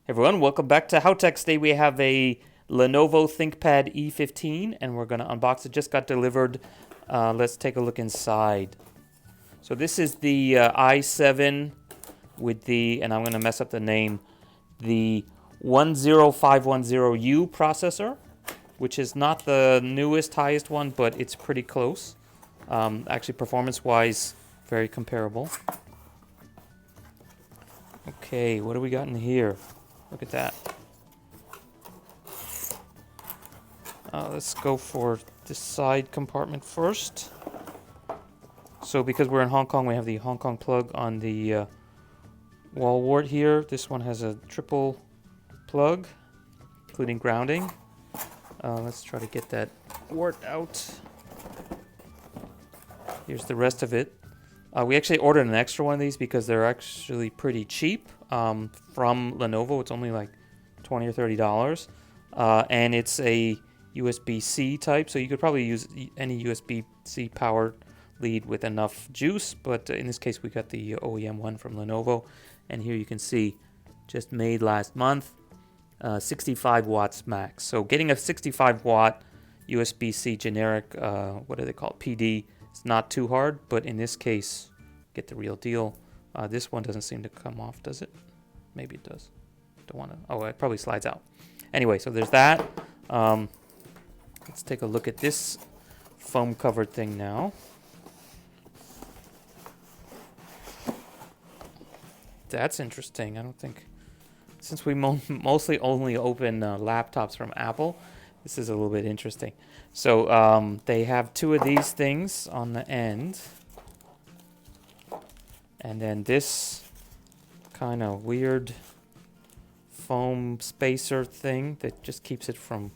Hey everyone, welcome back to Howtechs. Today we have a Lenovo ThinkPad E15 and we're going to unbox it. Just got delivered. Let's take a look inside. So this is the i7 with the, and I'm going to mess up the name, the 10510U processor, which is not the newest, highest one, but it's pretty close. Actually, performance-wise, very comparable. Okay, what do we got in here? Look at that. Let's go for this side compartment first. So because we're in Hong Kong, we have the Hong Kong plug on the wall wart here. This one has a triple plug, including grounding. Let's try to get that wart out. Here's the rest of it. We actually ordered an extra one of these because they're actually pretty cheap from Lenovo. It's only like $20 or $30. And it's a USB-C type, so you could probably use any USB-C powered lead with enough juice, but in this case we got the OEM one from Lenovo. And here you can see, just made last month, 65 watts max. So getting a 65 watt USB-C generic, what do they call it, PD, it's not too hard, but in this case, get the real deal. This one doesn't seem to come off, does it? Maybe it does. Don't want to. Oh, it probably slides out. Anyway, so there's that. Let's take a look at this foam covered thing now. That's interesting. I don't think, since we mostly only open laptops from Apple, this is a little bit interesting. So they have two of these things on the end. And then this kind of weird foam spacer thing that just keeps it from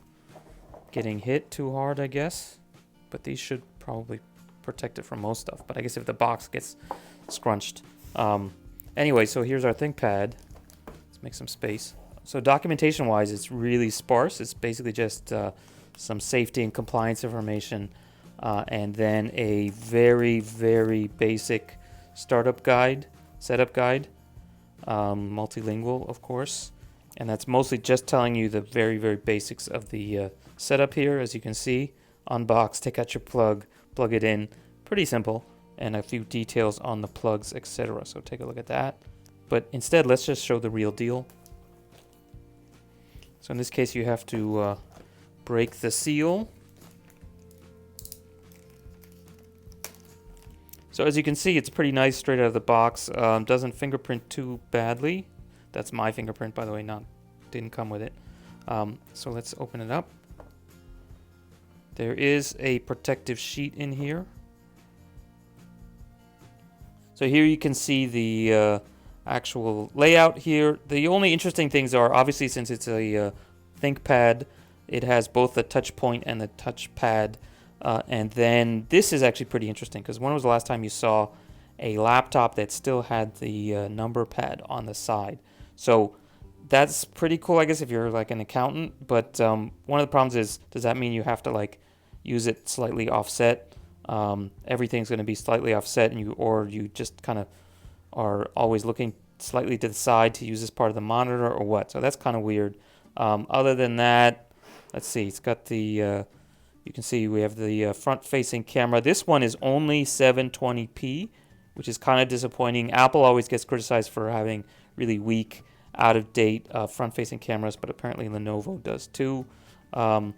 getting hit too hard, I guess. But these should probably protect it from most stuff. But I guess if the box gets scrunched. Anyway, so here's our ThinkPad. Let's make some space. So documentation-wise, it's really sparse. It's basically just some safety and compliance information, and then a very, very basic startup guide, setup guide, multilingual, of course. And that's mostly just telling you the very, very basics of the setup here. As you can see, unbox, take out your plug, plug it in. Pretty simple, and a few details on the plugs, etc. So take a look at that. But instead, let's just show the real deal. So in this case, you have to break the seal. So as you can see, it's pretty nice straight out of the box. Doesn't fingerprint too badly. That's my fingerprint, by the way, didn't come with it. So let's open it up. There is a protective sheet in here. So here you can see the actual layout here. The only interesting things are, obviously, since it's a ThinkPad, it has both the touch point and the touchpad. And then this is actually pretty interesting, because when was the last time you saw a laptop that still had the number pad on the side? So that's pretty cool, I guess, if you're like an accountant. But one of the problems is, does that mean you have to like use it slightly offset? Everything's going to be slightly offset, and you just kind of are always looking slightly to the side to use this part of the monitor, or what? So that's kind of weird. Other than that, let's see. It's got the you can see we have the front-facing camera. This one is only 720p, which is kind of disappointing. Apple always gets criticized for having really weak, out-of-date front-facing cameras, but apparently Lenovo does too. Let's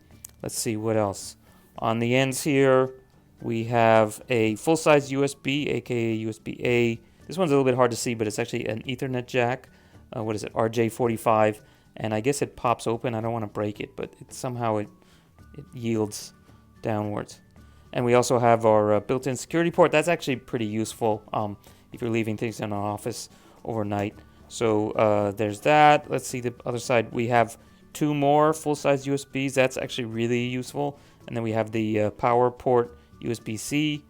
see what else. On the ends here, we have a full-size USB, aka USB-A. This one's a little bit hard to see, but it's actually an Ethernet jack. What is it? RJ45. And I guess it pops open. I don't want to break it, but somehow it yields downwards. And we also have our built-in security port. That's actually pretty useful if you're leaving things in an office overnight. So there's that. Let's see the other side. We have two more full-size USBs. That's actually really useful. And then we have the power port USB-C.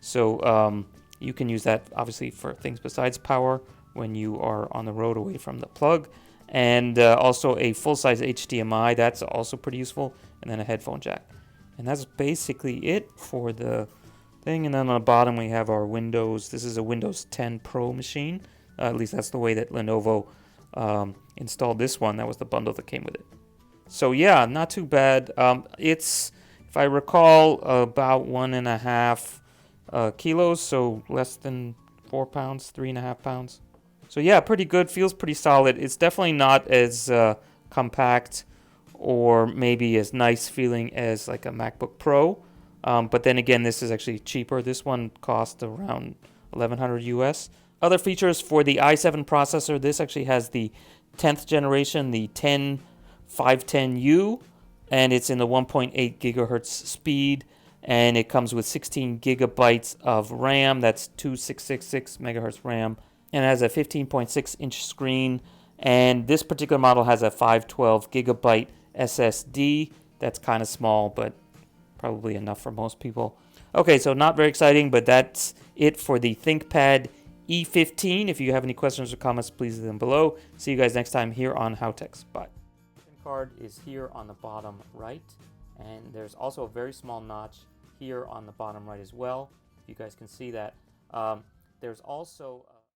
So you can use that obviously for things besides power when you are on the road away from the plug. And also a full-size HDMI. That's also pretty useful. And then a headphone jack. And that's basically it for the thing. And then on the bottom we have our Windows. This is a Windows 10 Pro machine. At least that's the way that Lenovo installed this one. That was the bundle that came with it. So yeah, not too bad. It's, if I recall, about 1.5 kilos, so less than 4 pounds, 3.5 pounds. So yeah, pretty good. Feels pretty solid. It's definitely not as compact or maybe as nice feeling as like a MacBook Pro. But then again, this is actually cheaper. This one cost around 1100 US. Other features for the i7 processor, this actually has the 10th generation, the 10510U, and it's in the 1.8 gigahertz speed, and it comes with 16 gigabytes of RAM. That's 2666 megahertz RAM, and it has a 15.6 inch screen. And this particular model has a 512 gigabyte SSD. That's kind of small, but probably enough for most people. Okay, so not very exciting, but that's it for the ThinkPad E15. If you have any questions or comments, please leave them below. See you guys next time here on Howtechs. Bye. SIM card is here on the bottom right, and there's also a very small notch here on the bottom right as well. You guys can see that. There's also